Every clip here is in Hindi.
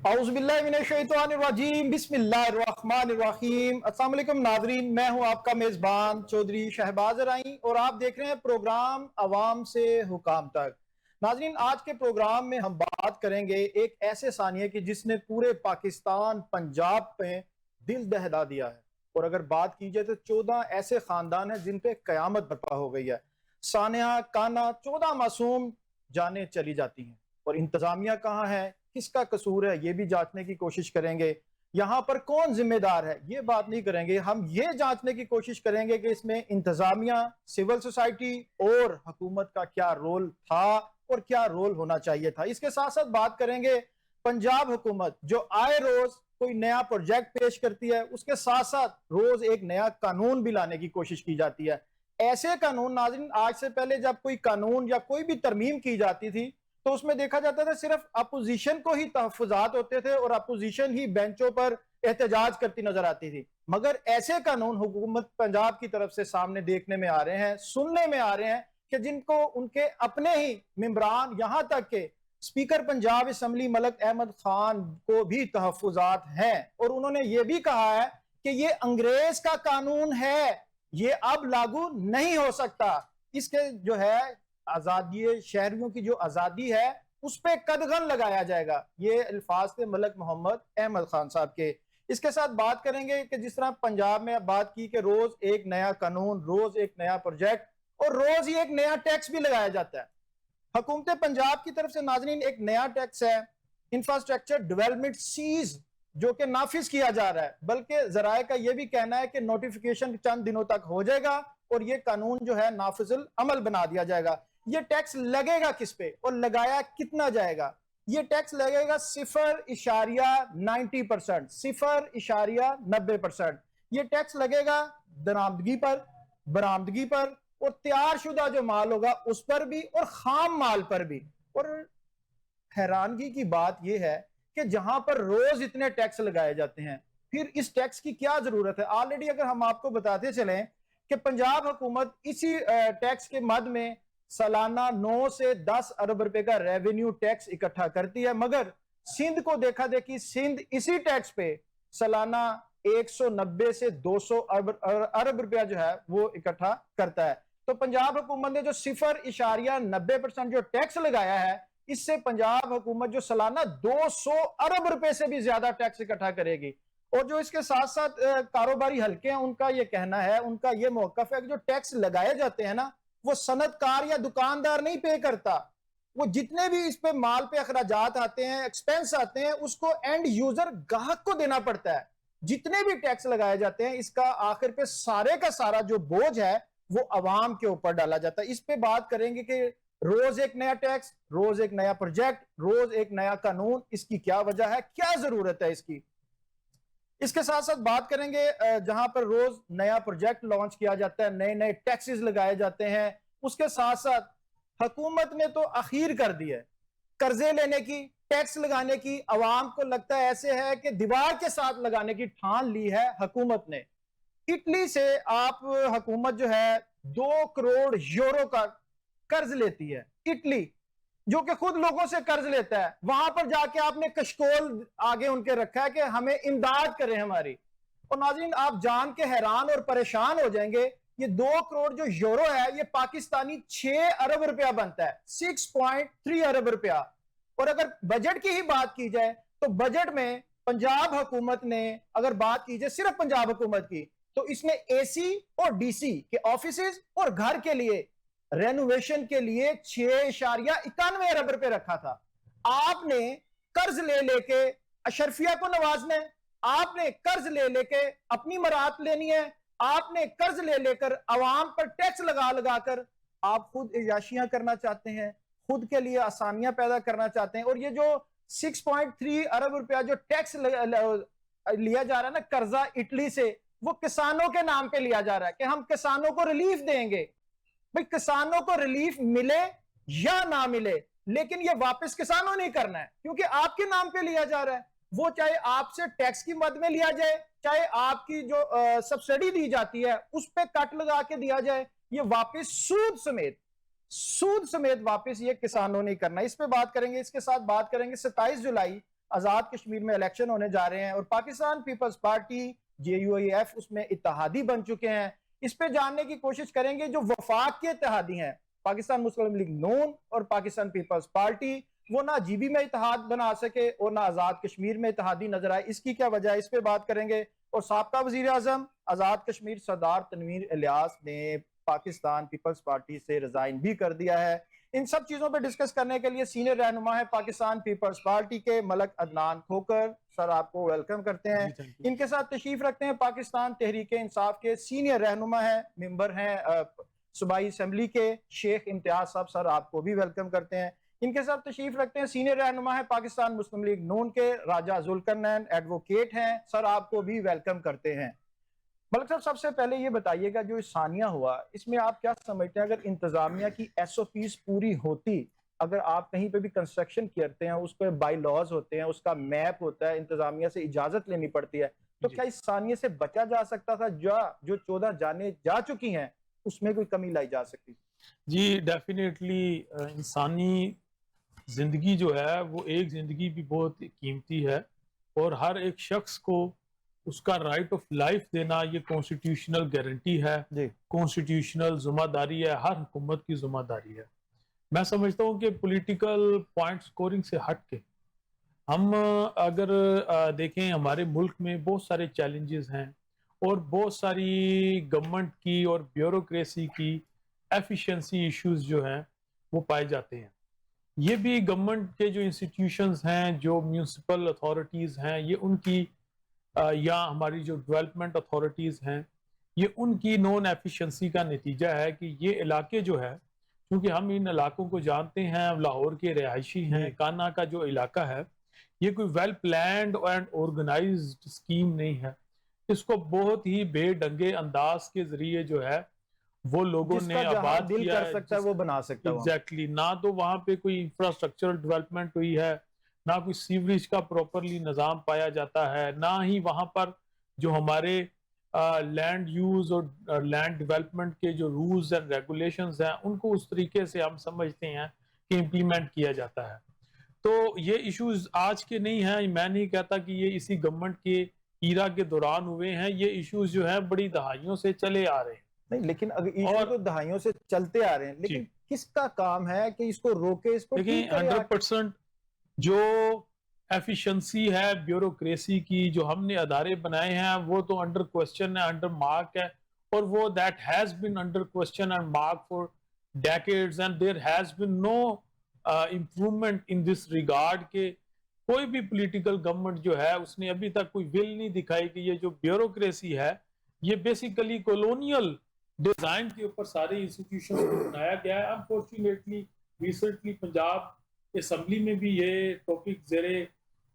औज़ुबिल्लाहिमिनश्शैतानिर्रजीम बिस्मिल्लाहिर्रहमानिर्रहीम। अस्सलाम वालेकुम नाज़रीन, मैं हूं आपका मेज़बान चौधरी शहबाज राई और आप देख रहे हैं प्रोग्राम अवाम से हुकाम तक। नाज़रीन, आज के प्रोग्राम में हम बात करेंगे एक ऐसे सानिया की जिसने पूरे पाकिस्तान पंजाब पे दिल दहला दिया है। और अगर बात की जाए तो 14 ऐसे खानदान हैं जिन पे कयामत बर्पा हो गई है। सानिया, काना, 14 मासूम जाने चली जाती हैं और इंतजामिया कहाँ है, किसका कसूर है, ये भी जांचने की कोशिश करेंगे। यहाँ पर कौन जिम्मेदार है, ये बात नहीं करेंगे। हम ये जांचने की कोशिश करेंगे कि इसमें इंतजामिया, सिविल सोसाइटी और हुकूमत का क्या रोल था और क्या रोल होना चाहिए था। इसके साथ साथ बात करेंगे पंजाब हुकूमत जो आए रोज कोई नया प्रोजेक्ट पेश करती है, उसके साथ साथ रोज एक नया कानून भी लाने की कोशिश की जाती है। ऐसे कानून नाज़रीन, आज से पहले जब कोई कानून या कोई भी तरमीम की जाती थी तो उसमें देखा जाता था सिर्फ अपोजिशन को ही तहफुजात होते थे और अपोजिशन ही बेंचों पर एहतजाज करती नजर आती थी। मगर ऐसे कानून हुकूमत पंजाब की तरफ से सामने देखने में आ रहे हैं, सुनने में आ रहे हैं कि जिनको उनके अपने ही मेंबरान, यहां तक के स्पीकर पंजाब असम्बली मलक अहमद खान को भी तहफुजात हैं और उन्होंने ये भी कहा है कि ये अंग्रेज का कानून है, ये अब लागू नहीं हो सकता। इसके जो है आजादी, शहरियों की जो आजादी है उस पर कदगन लगाया जाएगा। ये अल्फाज थे मलक मोहम्मद अहमद खान साहब के। इसके साथ बात करेंगे कि जिस तरह पंजाब में बात की कि रोज एक नया कानून, रोज एक नया प्रोजेक्ट और रोज ही एक नया टैक्स भी लगाया जाता है। हुकूमत पंजाब की तरफ से नाजरीन एक नया टैक्स है इंफ्रास्ट्रक्चर डेवलपमेंट सीज, जो कि नाफिज किया जा रहा है। बल्कि जराए का यह भी कहना है कि नोटिफिकेशन चंद दिनों तक हो जाएगा और यह कानून जो है नाफिजुल अमल बना दिया जाएगा। ये टैक्स लगेगा किस पे और लगाया कितना जाएगा? ये टैक्स लगेगा 0.90%, 0.90%। ये टैक्स लगेगा दरामदगी पर, बरामदगी पर और तैयारशुदा जो माल होगा उस पर भी और खाम माल पर भी। और हैरानगी की बात यह है कि जहां पर रोज इतने टैक्स लगाए जाते हैं, फिर इस टैक्स की क्या जरूरत है? ऑलरेडी अगर हम आपको बताते चलें कि पंजाब हुकूमत इसी टैक्स के मद में सालाना 9 से 10 अरब रुपए का रेवेन्यू टैक्स इकट्ठा करती है, मगर सिंध को देखा देखी सिंध इसी टैक्स पे सालाना 190 से 200 अरब रुपया जो है वो इकट्ठा करता है। तो पंजाब हुकूमत ने जो 0.90% जो टैक्स लगाया है, इससे पंजाब हुकूमत जो सालाना 200 अरब रुपए से भी ज्यादा टैक्स इकट्ठा करेगी। और जो इसके साथ साथ कारोबारी हल्के हैं, उनका यह कहना है, उनका यह मौकफ है कि जो टैक्स लगाए जाते हैं ना, वो सनतकार या दुकानदार नहीं पे करता। वो जितने भी इस पे माल पे अखराजात आते हैं, एक्सपेंस आते हैं, उसको एंड यूजर ग्राहक को देना पड़ता है। जितने भी टैक्स लगाए जाते हैं, इसका आखिर पे सारे का सारा जो बोझ है वो अवाम के ऊपर डाला जाता है। इस पे बात करेंगे कि रोज एक नया टैक्स, रोज एक नया प्रोजेक्ट, रोज एक नया कानून, इसकी क्या वजह है, क्या जरूरत है इसकी। इसके साथ साथ बात करेंगे जहां पर रोज नया प्रोजेक्ट लॉन्च किया जाता है, नए नए टैक्सेस लगाए जाते हैं। उसके साथ साथ हुकूमत ने तो अखीर कर दी है कर्जे लेने की, टैक्स लगाने की। अवाम को लगता है ऐसे है कि दीवार के साथ लगाने की ठान ली है हुकूमत ने। इटली से आप हुकूमत जो है 2 करोड़ यूरो का कर्ज लेती है। इटली जो कि खुद लोगों से कर्ज लेता है, वहां पर जाके आपने कशकोल आगे उनके रखा है कि हमें इमदाद करें हमारी। और नाज़रीन, आप जान के हैरान और परेशान हो जाएंगे, ये 2 करोड़ जो यूरो है, ये पाकिस्तानी 6 अरब रुपया बनता है, 6.3 अरब रुपया। और अगर बजट की ही बात की जाए तो बजट में पंजाब हुकूमत ने, अगर बात की जाए सिर्फ पंजाब हुकूमत की, तो इसने एसी और डीसी के ऑफिसेज और घर के लिए रेनोवेशन के लिए 6.91 अरब रुपए रखा था। आपने कर्ज ले लेके अशरफिया को नवाजना है, आपने कर्ज ले लेके अपनी मरात लेनी है, आपने कर्ज ले लेकर अवाम पर टैक्स लगा लगाकर आप खुद इजाशियां करना चाहते हैं, खुद के लिए आसानियां पैदा करना चाहते हैं। और ये जो 6.3 अरब रुपया जो टैक्स लिया जा रहा है ना कर्जा इटली से, वो किसानों के नाम पे लिया जा रहा है कि हम किसानों को रिलीफ देंगे। भाई, किसानों को रिलीफ मिले या ना मिले, लेकिन ये वापस किसानों नहीं करना है, क्योंकि आपके नाम पे लिया जा रहा है। वो चाहे आपसे टैक्स की मद में लिया जाए, चाहे आपकी जो सब्सिडी दी जाती है उस पे कट लगा के दिया जाए, ये वापस सूद समेत वापस ये किसानों ने करना है। इस पे बात करेंगे। इसके साथ बात करेंगे 27 जुलाई आजाद कश्मीर में इलेक्शन होने जा रहे हैं और पाकिस्तान पीपल्स पार्टी JUIF उसमें इत्तेहादी बन चुके हैं। इस पे जानने की कोशिश करेंगे जो वफाक के इत्तेहादी हैं, पाकिस्तान मुस्लिम लीग नून और पाकिस्तान पीपल्स पार्टी, वो ना GB में इत्तेहाद बना सके और ना आजाद कश्मीर में इत्तेहादी नजर आए, इसकी क्या वजह है, इस पे बात करेंगे। और साबका वजीर आजम आजाद कश्मीर सरदार तनवीर इलियास ने पाकिस्तान पीपल्स पार्टी से रिजाइन भी कर दिया है। इन सब चीजों पर डिस्कस करने के लिए सीनियर रहनुमा है पाकिस्तान पीपल्स पार्टी के मलक अदनान खोकर, सर आपको वेलकम करते हैं। इनके साथ तशरीफ रखते हैं पाकिस्तान तहरीक इंसाफ के सीनियर रहनुमा है, मेंबर हैं सूबाई असेंबली के शेख इम्तियाज साहब, सर आपको भी वेलकम करते हैं। इनके साथ तशरीफ रखते हैं सीनियर रहनुमा है पाकिस्तान मुस्लिम लीग नून के राजा जुल्करनैन, एडवोकेट हैं, सर आपको भी वेलकम करते हैं। मलिक साहब, सबसे पहले ये बताइएगा जो सानिया हुआ इसमें आप क्या समझते हैं, अगर इंतजामिया की SOPs पूरी होती, अगर आप कहीं पे भी कंस्ट्रक्शन करते हैं उस पर बाई लॉज होते हैं, उसका मैप होता है, इंतजामिया से इजाजत लेनी पड़ती है, तो क्या इस सानिया से बचा जा सकता था? जो 14 जाने जा चुकी हैं उसमें कोई कमी लाई जा सकती? जी डेफिनेटली इंसानी जिंदगी जो है वो एक जिंदगी भी बहुत कीमती है और हर एक शख्स को उसका राइट ऑफ लाइफ देना ये कॉन्स्टिट्यूशनल गारंटी है, कॉन्स्टिट्यूशनल जिम्मेदारी है, हर हुकूमत की जिम्मेदारी है। मैं समझता हूँ कि पॉलिटिकल पॉइंट स्कोरिंग से हट के हम अगर देखें, हमारे मुल्क में बहुत सारे चैलेंजेस हैं और बहुत सारी गवर्नमेंट की और ब्यूरोक्रेसी की एफिशिएंसी इश्यूज जो हैं वो पाए जाते हैं। ये भी गवर्नमेंट के जो इंस्टीट्यूशंस हैं, जो म्यूनिसिपल अथॉरिटीज़ हैं, ये उनकी या हमारी जो डेवलपमेंट अथॉरिटीज़ हैं, ये उनकी नॉन एफिशिएंसी का नतीजा है कि ये इलाके जो है, क्योंकि हम इन इलाकों को जानते हैं, लाहौर के रिहायशी हैं, काना का जो इलाका है ये कोई well planned and organised scheme नहीं है। इसको बहुत ही बेढंगे अंदाज के जरिए जो है वो लोगों ने आबाद किया कर सकता है वो बना सकता है। एग्जैक्टली, ना तो वहां पे कोई इंफ्रास्ट्रक्चरल डेवलपमेंट हुई है, ना कोई सीवरेज का प्रॉपरली निज़ाम पाया जाता है, ना ही वहां पर जो हमारे लैंड यूज और लैंड डेवलपमेंट के जो रूल्स एंड रेगुलेशंस हैं उनको उस तरीके से हम समझते हैं कि इम्प्लीमेंट किया जाता है। तो ये इश्यूज आज के नहीं हैं, मैं नहीं कहता कि ये इसी गवर्नमेंट के ईरा के दौरान हुए हैं, ये इश्यूज जो है बड़ी दहाइयों से चले आ रहे हैं। नहीं, लेकिन अगर इश्यू तो दहाइयों से चलते आ रहे हैं, लेकिन किसका काम है कि इसको रोके, इसको ठीक करे? 100% जो एफिशिएंसी है ब्यूरोक्रेसी की, जो हमने अदारे बनाए हैं वो तो अंडर क्वेश्चन है, अंडर मार्क है, और वो that has been under question and mark for decades and there has been no improvement in this regard के कोई भी पॉलिटिकल गवर्नमेंट जो है उसने अभी तक कोई विल नहीं दिखाई कि ये जो ब्यूरोक्रेसी है ये बेसिकली कॉलोनियल डिजाइन के ऊपर सारे इंस्टीट्यूशंस को बनाया गया है। अनफॉर्चुनेटली रिसेंटली पंजाब असेंबली में भी ये टॉपिक जेरे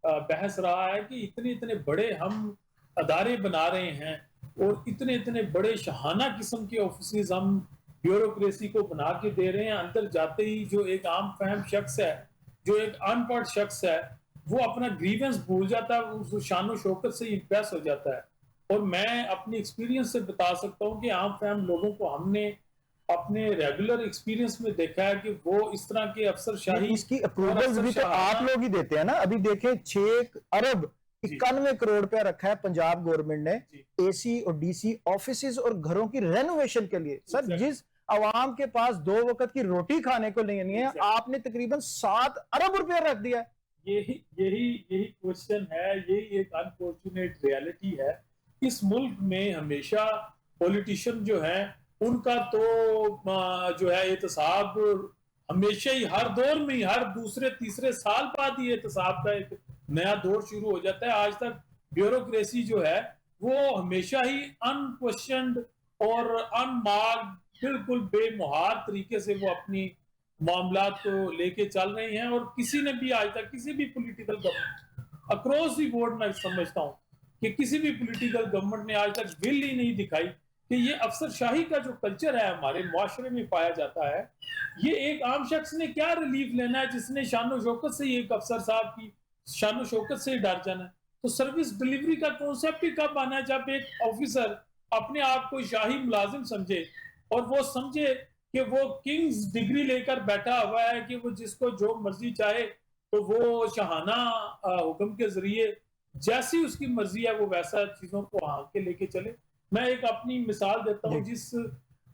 बहस रहा है कि इतने इतने बड़े हम अदारे बना रहे हैं और इतने इतने बड़े शहाना किस्म के ऑफिस हम ब्यूरोक्रेसी को बना के दे रहे हैं। अंदर जाते ही जो एक आम फहम शख्स है, जो एक अनपढ़ शख्स है, वो अपना ग्रीवेंस भूल जाता है, उस शानो शौकत से इम्प्रेस हो जाता है। और मैं अपनी एक्सपीरियंस से बता सकता हूँ कि आम फहम लोगों को हमने अपने रेगुलर एक्सपीरियंस में देखा है कि वो इस तरह के अफसरशाही, इसकी अप्रूवल्स भी तो आप लोग ही देते हैं ना। अभी देखें 6 अरब 91 करोड़ रुपया रखा है पंजाब गवर्नमेंट ने AC और DC ऑफिसेज और घरों की रेनोवेशन के लिए। सर, जिस अवाम के पास 2 वक्त की रोटी खाने को नहीं है, आपने तकरीबन 7 अरब रुपया रख दिया। यही क्वेश्चन है, यही एक अनफॉर्चुनेट रियलिटी है। इस मुल्क में हमेशा पॉलिटिशियन जो है उनका तो जो है एहतसाब हमेशा ही, हर दौर में ही, हर दूसरे तीसरे साल बाद ही एहतसाब का एक नया दौर शुरू हो जाता है। आज तक ब्यूरोक्रेसी जो है वो हमेशा ही अनक्वेश्चनड और अनमार्क्ड, बिल्कुल बेमुहार तरीके से वो अपनी मामलात को लेके चल रहे हैं। और किसी ने भी आज तक, किसी भी political government across the board, मैं समझता हूँ कि किसी भी पॉलिटिकल गवर्नमेंट ने आज तक विल ही नहीं दिखाई कि ये अफसरशाही का जो कल्चर है हमारे मुआशरे में पाया जाता है, ये एक आम शख्स ने क्या रिलीफ लेना है जिसने शानो शौकत से ही, एक अफसर साहब की शानो शौकत से ही डर जाना है। तो सर्विस डिलीवरी का कॉन्सेप्ट ही कब आना है जब एक ऑफिसर अपने आप को शाही मुलाजिम समझे और वो समझे कि वो किंग्स डिग्री लेकर बैठा हुआ है कि वो जिसको जो मर्जी चाहे तो वो शाहाना हुक्म के जरिए जैसी उसकी मर्जी है वो वैसा चीजों को हाँ के लेके चले। मैं एक अपनी मिसाल देता हूँ, जी जिस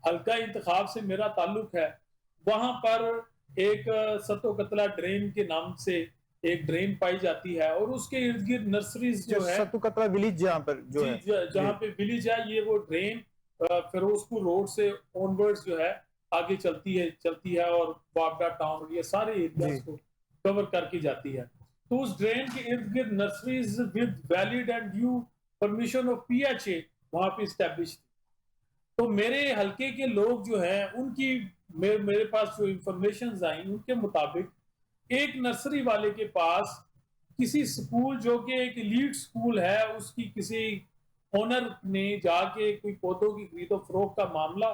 हल्का इंतखाब से मेरा ताल्लुक है वहां पर एक सतो कतला ड्रेन के नाम से एक ड्रेन पाई जाती है, और उसके इर्द गिर्द नर्सरीज जो जो है, सत्तू कतरा विलेज जहाँ पर जो जी है। जहाँ जी पे विलेज है, ये वो ड्रेन फिरोजपुर रोड से ऑनवर्ड्स जो है आगे चलती है और वापडा टाउन ये सारे जी एरियाज को कवर करके जाती है। तो उस ड्रेन के इर्द गिर्द nurseries with valid and due permission of PHA वहां पे स्टैब्लिश थी। तो मेरे हल्के के लोग जो हैं उनकी मेरे पास जो इंफॉर्मेशन आई उनके मुताबिक एक नर्सरी वाले के पास किसी स्कूल जो कि एक एलीट स्कूल है उसकी किसी ओनर ने जाके कोई पौधों की खरीदो फरोख्त का मामला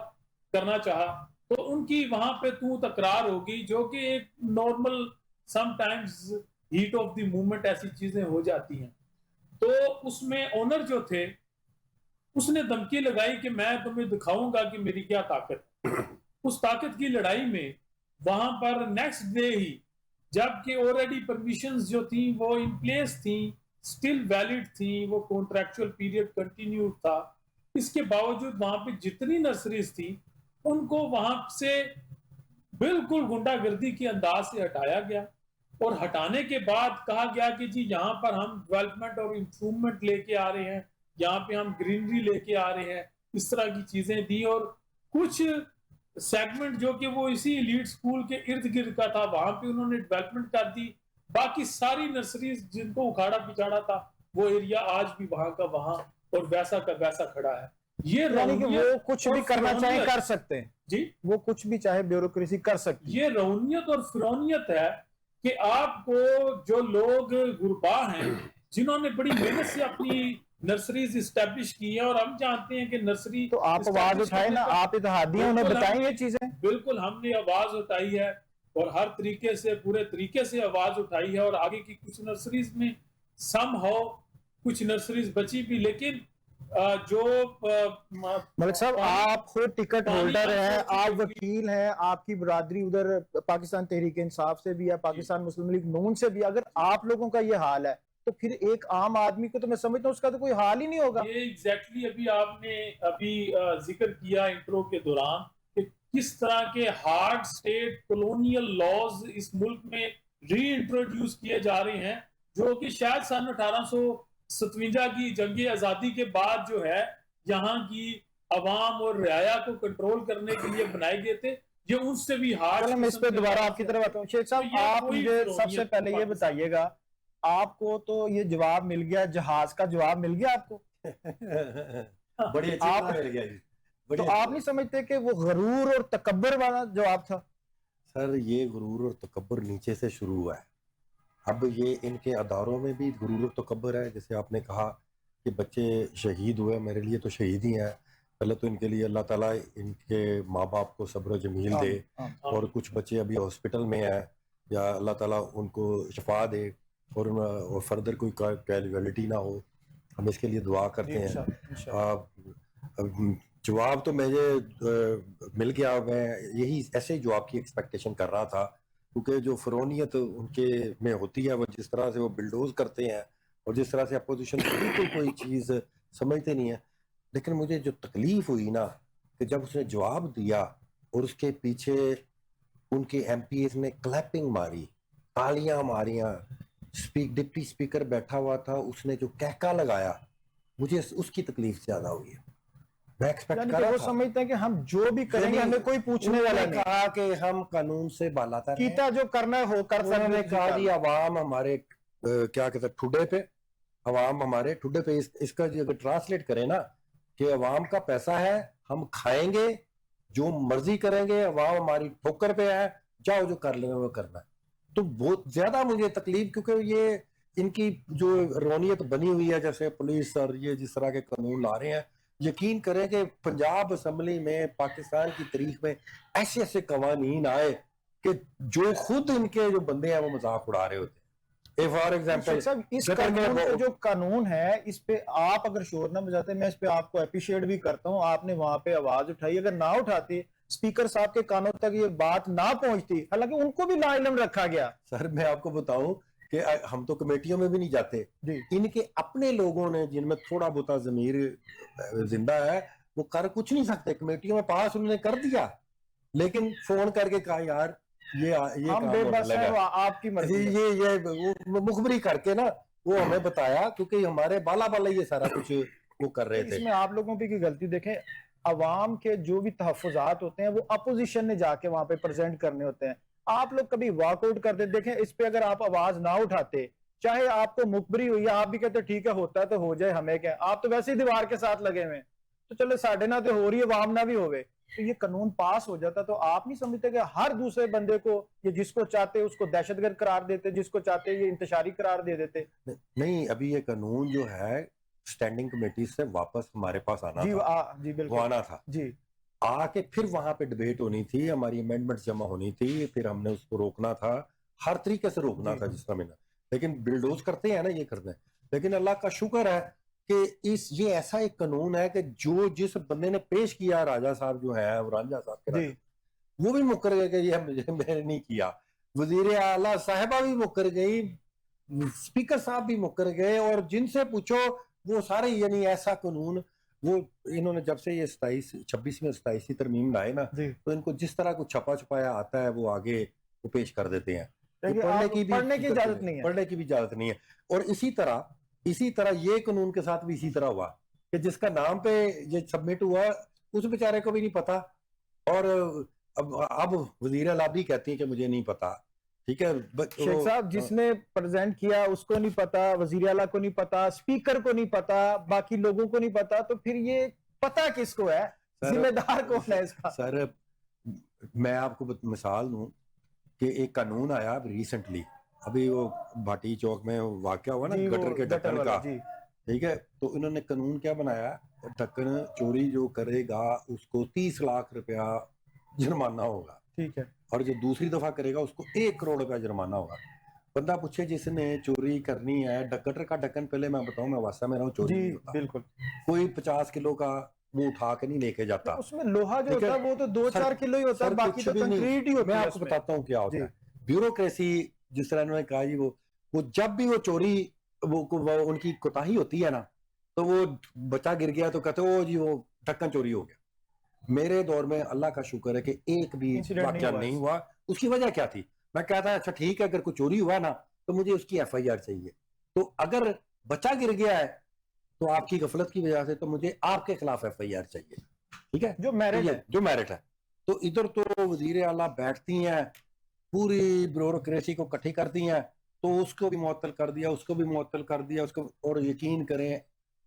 करना चाहा, तो उनकी वहां पे तू तकरार होगी, जो कि एक normal sometimes heat of the movement ऐसी चीजें हो जाती हैं। तो उसमें ओनर जो थे उसने धमकी लगाई कि मैं तुम्हें दिखाऊंगा कि मेरी क्या ताकत है। उस ताकत की लड़ाई में वहां पर नेक्स्ट डे ही, जबकि ऑलरेडी परमिशंस जो थी वो इन प्लेस थी, स्टिल वैलिड थी, वो कॉन्ट्रैक्चुअल पीरियड कंटिन्यू था, इसके बावजूद वहां पे जितनी नर्सरीज थी उनको वहां से बिल्कुल गुंडागर्दी के अंदाज से हटाया गया। और हटाने के बाद कहा गया कि जी यहाँ पर हम डेवलपमेंट और इंप्रूवमेंट लेके आ रहे हैं, यहाँ पे हम ग्रीनरी लेके आ रहे हैं, इस तरह की चीजें दी। और कुछ सेगमेंट जो कि वो इसी एलीट स्कूल के इर्द गिर्द का था वहां पे उन्होंने डेवलपमेंट कर दी। बाकी सारी नर्सरीज जिनको उखाड़ा पिछाड़ा था वो एरिया आज भी वहां का वहां और वैसा का वैसा खड़ा है। ये यानी कि वो कुछ भी करना चाहे कर सकते हैं जी, वो कुछ भी चाहे ब्यूरोक्रेसी कर सकती है। ये रौनियत और फिरौनियत है कि आपको जो लोग गुरबा हैं जिन्होंने बड़ी मेहनत से अपनी नर्सरीज इस्टेब्लिश की है, और हम जानते हैं कि नर्सरी तो आप आवाज उठाए ना, आप इत्तेहादी हैं, उन्हें बताएं ये चीजें। बिल्कुल हमने आवाज उठाई है और हर तरीके से पूरे तरीके से आवाज उठाई है। और आगे की कुछ नर्सरीज में सम हो, कुछ नर्सरीज बची भी, लेकिन जो मलिक साहब आप खुद टिकट होल्डर हैं, आप वकील हैं, आपकी बरादरी उधर पाकिस्तान तहरीक इंसाफ से भी है, पाकिस्तान मुस्लिम लीग नून से भी। अगर आप लोगों का ये हाल है तो फिर एक आम आदमी को तो मैं समझता हूँ उसका तो कोई हाल ही नहीं होगा। ये एग्जैक्टली अभी आपने जिक्र किया इंट्रो के दौरान कि किस तरह के हार्ड स्टेट कॉलोनियल लॉज इस मुल्क में री इंट्रोड्यूस किए जा रहे हैं, जो कि शायद सन 1857 की जंग आजादी के बाद जो है यहाँ की अवाम और रियाया को कंट्रोल करने के लिए बनाए गए थे। ये उनसे भी हार्ड। मैं इस पे दोबारा आपकी तरफ आता हूँ। शेख साहब आप मुझे सबसे पहले ये बताइएगा, आपको तो ये जवाब मिल गया, जहाज का जवाब मिल गया आपको। बड़ी अच्छी आप मिल गया जी। तो आप नहीं समझते कि वो गरूर और तकब्बर वाला जवाब था? सर ये गुरूर और तकब्बर नीचे से शुरू हुआ है। अब ये इनके अदारों में भी गुरूर और तकब्बर है। जैसे आपने कहा कि बच्चे शहीद हुए, मेरे लिए तो शहीद ही हैं। पहले तो इनके लिए अल्लाह ताला इनके माँ बाप को सब्र जमील दे, और कुछ बच्चे अभी हॉस्पिटल में हैं, या अल्लाह ताला उनको शफा दे और फर्दर कोई कैजुअलिटी ना हो, हम इसके लिए दुआ करते हैं। जवाब तो मुझे मिल गया। मैं यही ऐसे जवाब की एक्सपेक्टेशन कर रहा था, क्योंकि जो फिरौनियत उनके में होती है, वो जिस तरह से वो बिल्डोज करते हैं और जिस तरह से अपोजिशन बिल्कुल कोई चीज़ समझते नहीं है। लेकिन मुझे जो तकलीफ हुई ना कि जब उसने जवाब दिया और उसके पीछे उनके एमपीएस ने क्लैपिंग मारी, तालियां मारियां, डिप्टी स्पीकर बैठा हुआ था, उसने जो कहका लगाया, मुझे उसकी तकलीफ ज्यादा हुई है। मैं एक्सपेक्ट कर रहा था, समझते हैं कि हम जो भी करेंगे हमें कोई पूछने वाला नहीं। कहा कि हम कानून से बालातर हैं, कीता जो करना है हो कर सकते हैं। कहा जी अवाम हमारे क्या कहते हैं ठुड्डे पे, अवाम हमारे ठुड्डे पे। इसका अगर ट्रांसलेट करें ना कि अवाम का पैसा है, हम खाएंगे, जो मर्जी करेंगे, अवाम हमारी ठोकर पे है, जाओ जो कर लेंगे वो करना है। तो बहुत ज्यादा मुझे तकलीफ, क्योंकि ये इनकी जो रौनियत बनी हुई है, जैसे पुलिस और ये जिस तरह के कानून ला रहे हैं, यकीन करें कि पंजाब असम्बली में पाकिस्तान की तारीख में ऐसे ऐसे कवानीन आए कि जो खुद इनके जो बंदे हैं वो मजाक उड़ा रहे होते हैं। फॉर एग्जाम्पल इस कानून पे जो कानून है, इस पे आप अगर शोर ना बजाते, मैं इस पे आपको अप्रिशिएट भी करता हूँ। आपने वहां पे आवाज उठाई, अगर ना उठाते स्पीकर साहब के कानों तक ये बात ना पहुंचती, हालांकि उनको भी लाइलम रखा गया। सर मैं आपको बताऊं कि हम तो कमेटियों में भी नहीं जाते, जी इनके अपने लोगों ने जिनमें थोड़ा बहुत जमीर जिंदा है वो कर कुछ नहीं सकते, कमेटियों में पास उन्होंने कर दिया, लेकिन फोन करके कहा यार ये हम काम बेबस होने हैं, लगा, आपकी मर्जी है। ये वो मुखबरी करके ना वो हमें बताया, क्योंकि हमारे बाला बाला ये सारा कुछ वो कर रहे तो थे। इसमें आप लोगों की गलती देखें, अवाम के जो भी तहफुजात होते हैं वो अपोजिशन ने जाके वहां पे प्रेजेंट करने होते हैं। आप लोग कभी वॉकआउट करते देखें, इस पे अगर आप आवाज ना उठाते, चाहे आपको मुखबरी हुई है, आप भी कहते ठीक है होता है तो हो जाए, हमें क्या, आप तो वैसे ही दीवार के साथ लगे हुए हैं, तो चलो साढ़े ना तो हो रही है, वाम ना भी होवे, तो ये कानून पास हो जाता। तो आप नहीं समझते कि हर दूसरे बंदे को, ये जिसको चाहते उसको दहशतगर्द करार देते, जिसको चाहते ये इंतशारी करार दे देते। नहीं, अभी ये कानून जो है स्टैंडिंग कमेटी से वापस हमारे पास आना जी था, जी वो बिल्कुल आना था, जी आके फिर वहां पे डिबेट होनी थी, हमारी अमेंडमेंट जमा होनी थी, फिर हमने उसको रोकना था, हर तरीके से रोकना जी। था जिस तरह, लेकिन बिल्डोज करते हैं ना, ये करते हैं। लेकिन अल्लाह का शुक्र है कि ये ऐसा एक कानून है कि जो जिस बंदे ने पेश किया, राजा साहब जो है, रांझा साहब के जी राजा, वो भी मुकर गए कि ये मैंने नहीं किया, वजीर आला साहिबा भी मुकर गई, स्पीकर साहब भी मुकर गए, और जिनसे पूछो वो सारे, यानी ऐसा कानून वो इन्होंने जब से ये 26वीं 27वीं तरमीम लाए ना, जी। तो इनको जिस तरह को छपा छपाया आता है वो आगे वो पेश कर देते हैं। तो देखिए, पढ़ने आप की भी पढ़ने की इजाजत नहीं है। पढ़ने की भी इजाजत नहीं है। और इसी तरह ये कानून के साथ भी इसी तरह हुआ कि जिसका नाम पे ये सबमिट हुआ उस बेचारे को भी नहीं पता, और अब वजीर आला भी कहती है कि मुझे नहीं पता। ठीक है, शेख साहब जिसने प्रेजेंट किया उसको नहीं पता, वजीर आला को नहीं पता, स्पीकर को नहीं पता, बाकी लोगों को नहीं पता, तो फिर ये पता किसको है? जिम्मेदार कौन है इसका? सर मैं आपको मिसाल दूं कि एक कानून आया रिसेंटली, अभी वो भाटी चौक में वाकया हुआ ना, जी, गटर वो के ढक्कन वाला, का। जी ठीक है, तो इन्होंने कानून क्या बनाया, ढक्कन चोरी जो करेगा उसको 30 लाख रुपया जुर्माना होगा, ठीक है। और जो दूसरी दफा करेगा उसको 1 करोड़ रुपया जुर्माना होगा। बंदा पूछे जिसने चोरी करनी है, गटर का ढक्कन, पहले मैं बताऊं, मैं वासा में रहा हूं, चोरी जी नहीं होता, बिल्कुल। कोई 50 किलो का वो उठा के नहीं लेके जाता। उसमें लोहा जो ठीक है, होता है वो तो 2-4 किलो ही होता है, सर बाकी कुछ तो भी नहीं। कंक्रीट ही होती मैं है आपको उसमें। बताता हूँ क्या होता जी। है ब्यूरोक्रेसी, जिस तरह इन्होंने कहा जी, वो जब भी वो चोरी वो उनकी कोताही होती है ना, तो वो बच्चा गिर गया तो कहते ओ जी वो ढक्कन चोरी हो गया। मेरे दौर में अल्लाह का शुक्र है कि एक भी इंसिडेंट वाकया नहीं हुआ। उसकी वजह क्या थी? मैं कहता अच्छा ठीक है, अगर कोई चोरी हुआ ना तो मुझे उसकी FIR चाहिए, तो अगर बच्चा गिर गया है तो आपकी गफलत की वजह से तो मुझे आपके खिलाफ FIR चाहिए। ठीक है, जो मेरिट है, जो मेरिट है। तो इधर तो वजीर आला बैठती हैं, पूरी ब्यूरोक्रेसी को इकट्ठी करती हैं, तो उसको भी मुअत्तल कर दिया, उसको भी मुअत्तल कर दिया, उसको, और यकीन करें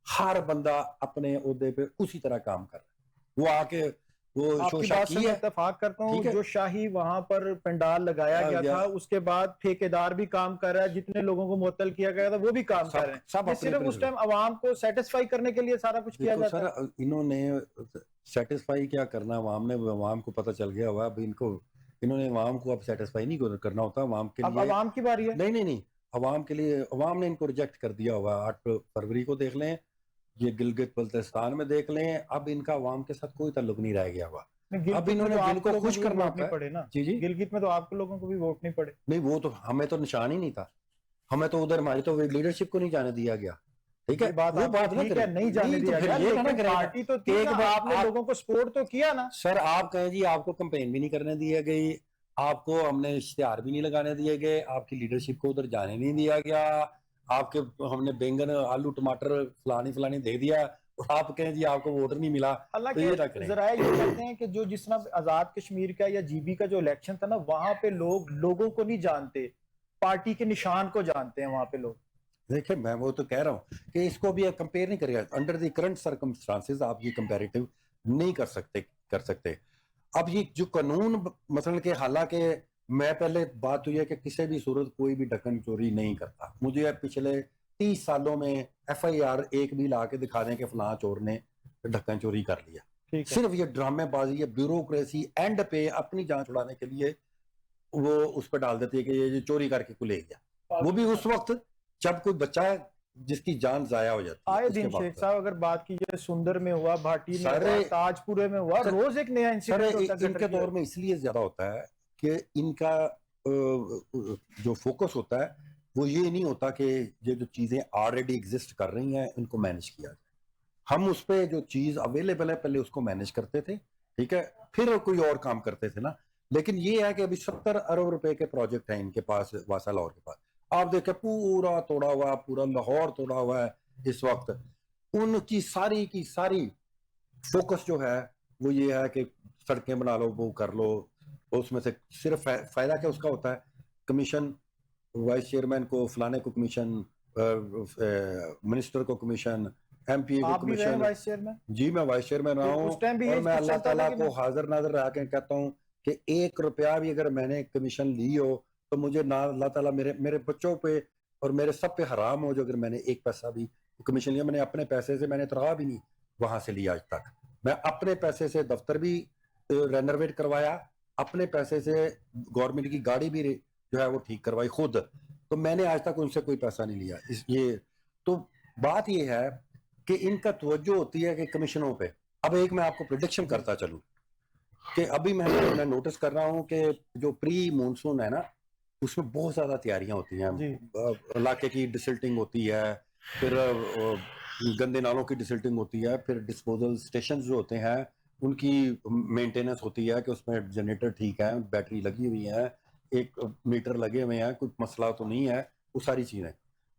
हर बंदा अपने ओहदे पे उसी तरह काम कर रहा है। वो आके वो आपकी शोशा बात की से मैं है, इत्तेफाक करता हूँ। ठीक है, जो शाही वहां पर पंडाल लगाया गया था, उसके बाद ठेकेदार भी काम कर रहा है, जितने लोगों को मुअत्तल किया गया था वो भी काम कर रहे हैं। सब ये अपने सिर्फ उस टाइम अवाम को सेटिस्फाई करने के लिए सारा कुछ किया देखो जाता है। सर, इन्होंने सेटिस्फाई क्या करना, अवाम को पता चल गया हुआ, अब इन्होंने अवाम को अब सेटिस्फाई नहीं करना होता, अवाम के अब लिए अवाम की बारी है। नहीं, अवाम के लिए अवाम ने इनको रिजेक्ट कर दिया हुआ। 8 फरवरी को देख लें, ये गिलगित बल्तिस्तान में देख लें, अब इनका अवाम के साथ कोई ताल्लुक नहीं रह गया हुआ। अब इन्होंने जिनको खुश करना होता है, पड़े ना, जी जी, गिलगित में तो आपको लोगों को भी वोट नहीं पड़े। नहीं वो तो हमें तो निशान ही नहीं था, हमें तो उधर हमारी तो लीडरशिप को नहीं जाने दिया गया। ठीक है, वो बात ना ठीक है, नहीं जाने दिया गया, ये लेकिन ना पार्टी तो थी ना, आपने लोगों को सपोर्ट तो किया ना। सर आप कहें जी आपको कैंपेन भी नहीं करने दिया गई, आपको हमने इश्तिहार भी नहीं लगाने दिए गए, आपकी लीडरशिप को उधर जाने नहीं दिया गया, आपके हमने बैंगन आलू टमाटर फलानी दे दिया, और आप कहें जी आपको वोट नहीं मिला। तो ये ना करें। जरा ये कहते हैं कि जो जिस तरह आजाद कश्मीर का या GB का जो इलेक्शन था ना, वहां पे लोगों को नहीं जानते, पार्टी के निशान को जानते हैं वहां पे लोग। देखिए मैं वो तो कह रहा हूँ कि इसको भी कंपेयर नहीं करेगा, अंडर द करंट सर्कमस्टांसेस आप ये कंपैरेटिव नहीं कर सकते। अब ये जो कानून मसलन के, हालांकि मैं पहले बात हुई है कि किसी भी सूरत कोई भी ढक्कन चोरी नहीं करता, मुझे पिछले 30 सालों में FIR एक भी ला के दिखा दें कि फलां चोर ने ढक्कन चोरी कर लिया। सिर्फ ये ड्रामेबाजी है, ब्यूरोक्रेसी एंड पे अपनी जान छुड़ाने के लिए वो उस पर डाल देती है कि ये चोरी करके को ले गया। वो भी उस वक्त जब कोई बच्चा जिसकी जान जाया हो जाती है आए उसके दिन बाद शेख साहब, अगर बात की जाए सुंदर में हुआ, भाटी में सारे- हुआ, ताजपुरे में हुआ, रोज एक नया सर इंसिडेंट होता है इनके दौर में इसलिए ज्यादा होता है कि इनका जो फोकस होता है वो ये नहीं होता कि ये जो चीजें ऑलरेडी एग्जिस्ट कर रही हैं इनको मैनेज किया जाए। हम उस पे जो चीज अवेलेबल है पहले उसको मैनेज करते थे, ठीक है, फिर कोई और काम करते थे ना। लेकिन ये है कि अभी 70 अरब रुपए के प्रोजेक्ट हैं इनके पास, वासा लाहौर के पास। आप देखें पूरा तोड़ा हुआ, पूरा लाहौर तोड़ा हुआ है इस वक्त। उनकी सारी की सारी फोकस जो है वो ये है कि सड़कें बना लो, वो कर लो। उसमें से सिर्फ फायदा क्या उसका होता है, कमीशन, वाइस चेयरमैन को फलाने को कमीशन, मिनिस्टर को कमीशन, एमपी को आप भी रहे कमीशन। Vice chairman? जी मैं वाइस चेयरमैन रहा हूँ उस टाइम भी और यही मैं कुछ अल्लाह चलता था ताला कि को नहीं? हाजिर नाजिर रह के कहता हूँ कि 1 रुपया भी अगर मैंने कमीशन ली हो तो मुझे ना अल्लाह ताला मेरे बच्चों पे और मेरे सब पे हराम हो जो अगर मैंने 1 पैसा भी कमीशन लिया। मैंने अपने पैसे से, मैंने तनख्वाह भी नहीं वहां से लिया आज तक। मैं अपने पैसे से दफ्तर भी रेनोवेट करवाया, अपने पैसे से गवर्नमेंट की गाड़ी भी जो है वो ठीक करवाई खुद। तो मैंने आज तक उनसे कोई पैसा नहीं लिया। ये तो बात ये है कि इनका तवज्जो होती है कि कमीशनों पे। अब एक मैं आपको प्रिडिक्शन करता चलूं कि अभी मैं नोटिस कर रहा हूं कि जो प्री मानसून है ना उसमें बहुत ज्यादा तैयारियां होती हैं। इलाके की डिसिल्टिंग होती है, फिर गंदे नालों की डिसिल्टिंग होती है, फिर डिस्पोजल स्टेशन जो होते हैं उनकी मेंटेनेंस होती है कि उसमें जनरेटर ठीक है, बैटरी लगी हुई है, 1 मीटर लगे हुए हैं, कुछ मसला तो नहीं है, वो सारी चीजें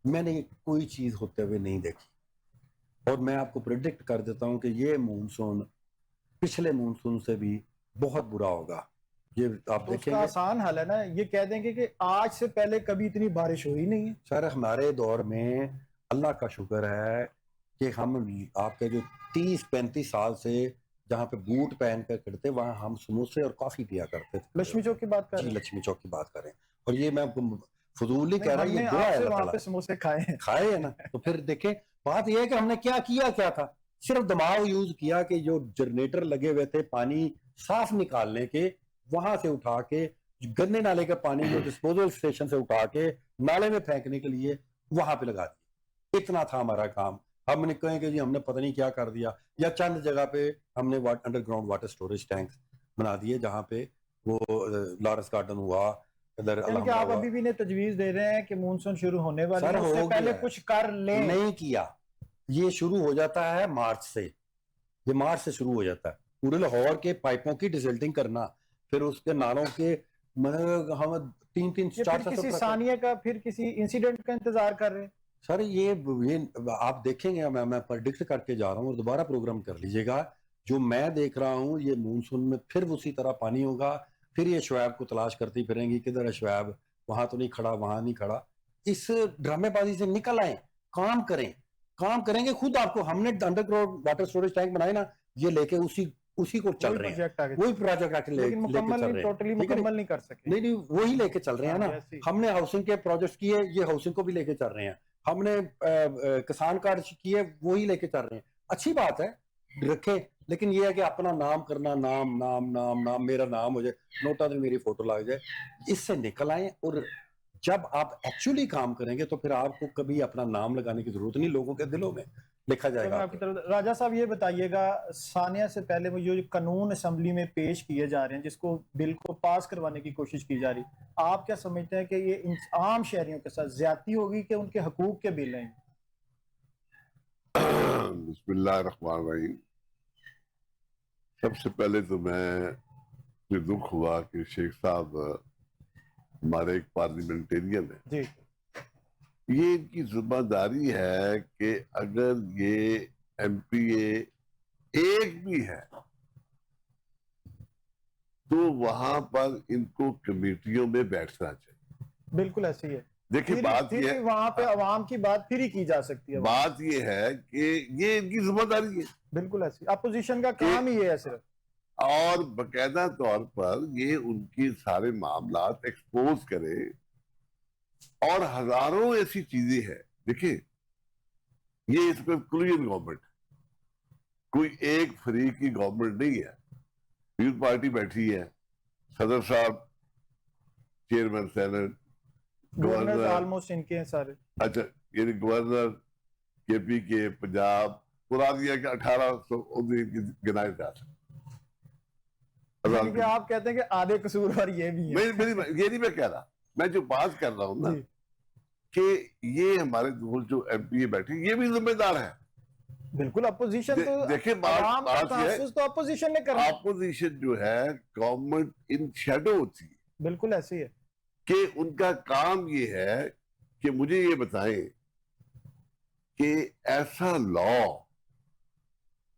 मैंने कोई चीज होते हुए नहीं देखी। और मैं आपको प्रिडिक्ट कर देता हूं कि ये मानसून पिछले मानसून से भी बहुत बुरा होगा। ये आप तो उसका देखेंगे। आसान हल है ना, ये कह देंगे कि आज से पहले कभी इतनी बारिश हुई नहीं है। सर हमारे दौर में अल्लाह का शुक्र है कि हम आपके जो 30-35 साल से जहाँ पे बूट पहन कर करते वहां हम समोसे और कॉफी पिया करते थे। लक्ष्मी चौक की बात कर जी रहे हैं? लक्ष्मी चौक की बात करें। और ये मैं फजूल नहीं कह रहा, हमने ये दुआ है आपसे अल्लाह वहां ताला पे समोसे खाए हैं। खाए है ना। तो फिर देखें बात यह है कि हमने क्या किया, क्या था, सिर्फ दिमाग यूज किया कि जो जनरेटर लगे हुए थे पानी साफ निकालने के, वहां से उठा के गंदे नाले का पानी जो डिस्पोजल स्टेशन से उठा के नाले में फेंकने के लिए वहां पे लगा दिया। इतना था हमारा काम। हमने कहें कि जी हमने पता नहीं क्या कर दिया, या चंद जगह पे हमने अंडरग्राउंड वाटर स्टोरेज टैंक बना दिए जहां पे वो लॉरेंस गार्डन हुआ, इधर यानी कि आप अभी भी ने तजवीज दे रहे हैं कि मानसून शुरू होने वाली सर है, उससे हो पहले गया। कुछ कर लें। नहीं किया, ये शुरू हो जाता है मार्च से। ये मार्च से शुरू हो जाता है पूरे लाहौर के पाइपों की डिसल्टिंग करना, फिर उसके नालों के हम 3-3-4 किसी सानिया का, फिर किसी इंसिडेंट का इंतजार कर रहे हैं। सर ये आप देखेंगे, मैं प्रेडिक्ट करके जा रहा हूँ और दोबारा प्रोग्राम कर लीजिएगा। जो मैं देख रहा हूँ ये मानसून में फिर उसी तरह पानी होगा, फिर ये शवाब को तलाश करती फिरेंगी, किधर है शवाब, वहां तो नहीं खड़ा, वहां नहीं खड़ा। इस ड्रामेबाजी से निकल आए, काम करें, काम करेंगे खुद। आपको हमने अंडरग्राउंड वाटर स्टोरेज टैंक बनाए ना, ये लेके उसी को चल रहे हैं, वही प्रोजेक्ट आके लेके चल रहे हैं। टोटली मुकम्मल नहीं कर सके। नहीं वही लेके चल रहे हैं ना। हमने हाउसिंग के प्रोजेक्ट किए, ये हाउसिंग को भी लेके चल रहे हैं। हमने किसान कार्ड किए, वही लेके चल रहे हैं। अच्छी बात है, रखे, लेकिन ये है कि अपना नाम करना, नाम नाम नाम नाम, मेरा नाम हो जाए, नोटा दिन मेरी फोटो लग जाए, इससे निकल आए। और जब आप एक्चुअली काम करेंगे तो फिर आपको कभी अपना नाम लगाने की जरूरत नहीं, लोगों के दिलों में लिखा जाएगा। आपकी तरफ राजा साहब ये बताइएगा, सानिया से पहले वो जो कानून असेंबली में पेश किए जा रहे हैं, जिसको बिल को पास करवाने की कोशिश की जा रही, आप क्या समझते हैं कि ये आम शहरियों के साथ ज्यादती होगी कि उनके हकूक के बिल हैं? बिस्मिल्लाहिर्रहमानिर्रहीम। सबसे पहले तो मैं दुख हुआ कि शेख साहब हमारे एक पार्लियामेंटेरियन है जी। ये इनकी जिम्मेदारी है कि अगर ये एमपीए एक भी है तो वहां पर इनको कमेटियों में बैठना चाहिए। बिल्कुल ऐसी है। देखिए बात ये है, वहां पे अवाम की बात फिर ही की जा सकती है। बात ये है कि ये इनकी जिम्मेदारी है। बिल्कुल ऐसी, अपोजिशन का काम ही ये है सिर्फ। और बकायदा तौर पर ये उनकी सारे मामलात एक्सपोज करे। और हजारों ऐसी चीजें हैं, देखिए ये इस पर क्लीन गवर्नमेंट, कोई एक फ्री की गवर्नमेंट नहीं है। यूथ पार्टी बैठी है, सदर साहब चेयरमैन सेनेट, गवर्नर ऑलमोस्ट इनके हैं सारे। अच्छा, यानी गवर्नर केपी के, पंजाब, पुरानी के 1800 गिनाए जा सकते। यानी कि आप कहते हैं कि आधे कसूरवार ये भी है। ये नहीं मैं कह रहा, मैं जो बात कर रहा हूं ना जी, कि ये हमारे जो एमपी बैठे ये भी जिम्मेदार है। बिल्कुल। अपोजिशन तो देखिए आवाम का बात ये है, तहफ्फुज़ तो अपोजिशन ने करना है। अपोजिशन जो है गवर्नमेंट इन शैडो होती है, बिल्कुल ऐसे ही है। कि उनका काम ये है कि मुझे ये बताएं कि ऐसा लॉ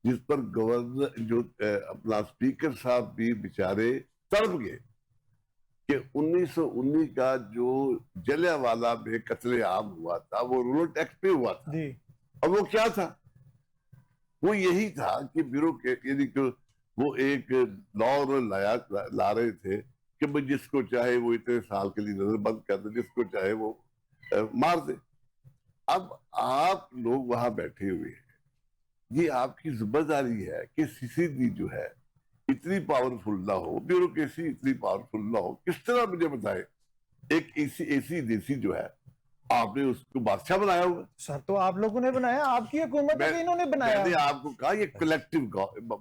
जिस पर गवर्नर जो अपना स्पीकर साहब भी बेचारे तड़प गए कि 1919 का जो जलियांवाला में कत्लेआम हुआ था वो रूरल टैक्स पे हुआ था। जी, और वो क्या था? वो यही था कि ब्यूरो के यानी कि वो एक लॉ ला रहे थे कि भाई जिसको चाहे वो इतने साल के लिए नजरबंद कर दे, जिसको चाहे वो मार दे। अब आप लोग वहां बैठे हुए हैं, ये आपकी जिम्मेदारी है कि सीसीडी जो है इतनी पावरफुल ना हो, ब्यूरोक्रेसी इतनी पावरफुल ना हो। किस तरह मुझे बताए, एक ऐसी देसी जो है आपने उसको बादशाह बनाया हुआ। सर तो आप लोगों ने बनाया, आपकी हुकूमत है कि इन्होंने बनाया? मैंने आपको कहा ये कलेक्टिव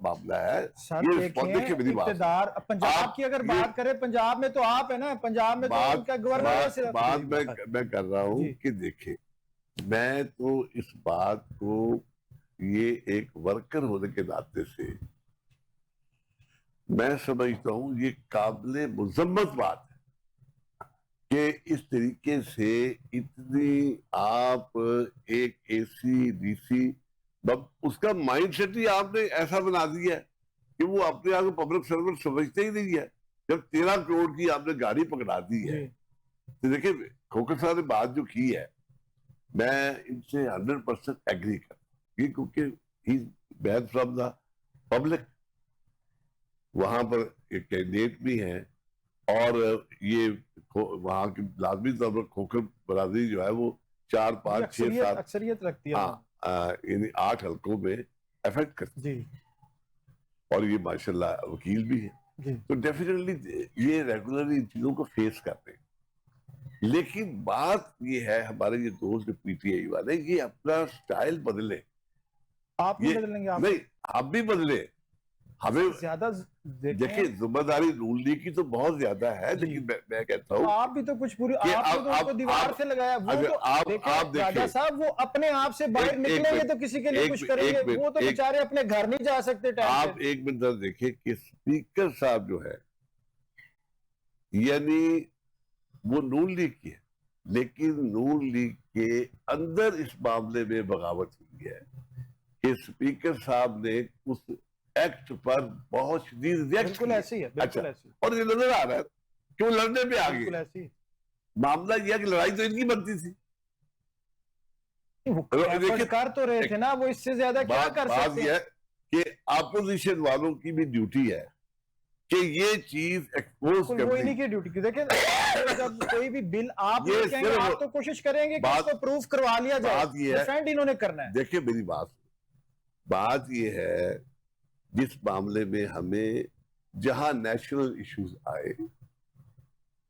मामला है। सर ये देखें, मेरी बात, इक़्तिदार पंजाब की अगर बात करें, पंजाब में तो आप है ना, पंजाब में तो उनका गवर्नर है सिर्फ। बात मैं कर रहा हूँ कि देखे, मैं तो इस बात को ये एक वर्कर होने के नाते से मैं समझता हूँ ये काबिले मुजम्मत बात है कि इस तरीके से इतनी आप एक एसी डीसी उसका माइंडसेट ही आपने ऐसा बना दिया है कि वो अपने आप को पब्लिक सर्वेंट समझते ही नहीं है। जब 13 करोड़ की आपने गाड़ी पकड़ा दी है, तो देखिए खोखर साहब ने बात जो की है, मैं इनसे 100% एग्री करता हूँ, क्योंकि ही बैन फ्रॉम द पब्लिक, वहां पर एक कैंडिडेट भी हैं और ये वहां की लाजमी तौर पर खोखर बरादरी जो है वो 4, 5, 6, 7 अक्सरियत रखती है। हाँ, यानी 8 हल्कों में इफेक्ट करती जी, है और ये माशाल्लाह वकील भी है, जी, तो डेफिनेटली ये रेगुलरली इन चीजों को फेस करते हैं। लेकिन बात ये है, हमारे ये दोस्त पीटीआई वाले ये अपना स्टाइल बदले, आप नहीं बदलेंगे? आप नहीं, हम भी बदले। हमें ज्यादा देखिए जिम्मेदारी नून लीग की तो बहुत ज्यादा है, लेकिन मैं कहता हूँ आप भी तो कुछ पूरी कि आपने तो उनको दीवार से लगाया। वो अगर तो आप देखें राजा देखिए, साहब, वो अपने आप से बाहर एक निकलेंगे मिनट, तो किसी के लिए एक कुछ मिनट, करेंगे। एक मिनट, वो तो बेचारे अपने घर नहीं जा सकते टाइम आप पे। एक मिनट देखिए कि स्पीकर साहब जो है यानी वो नून लीग की है, लेकिन नून लीग के अंदर इस मामले में बगावत हुई है कि स्पीकर साहब ने उस एक्ट पर बहुत शदीद रिएक्ट बिल्कुल ऐसे ही है, बिल्कुल अच्छा, ऐसे ही, और ये नजर आ रहा है कि वो लड़ने पे आ बिल्कुल गए। ऐसे ही। मामला यह है कि लड़ाई तो इनकी बनती थी। वो एफर्ट कर तो रहे थे ना, वो इससे ज्यादा क्या कर बात सकते यह हैं? है कि अपोजिशन वालों की भी ड्यूटी है कि ये चीज एक्सपोज वो करनी। इन्हीं की ड्यूटी की। देखिए जब कोई भी बिल आप ये लेके आएंगे, सिर्फ आप तो कोशिश करेंगे कि बात- उसको प्रूफ करवा लिया जाए। बात ये है, डिफेंड इन्होंने करना है। देखिए मेरी बात ये है, जिस मामले में हमें जहां नेशनल इश्यूज आए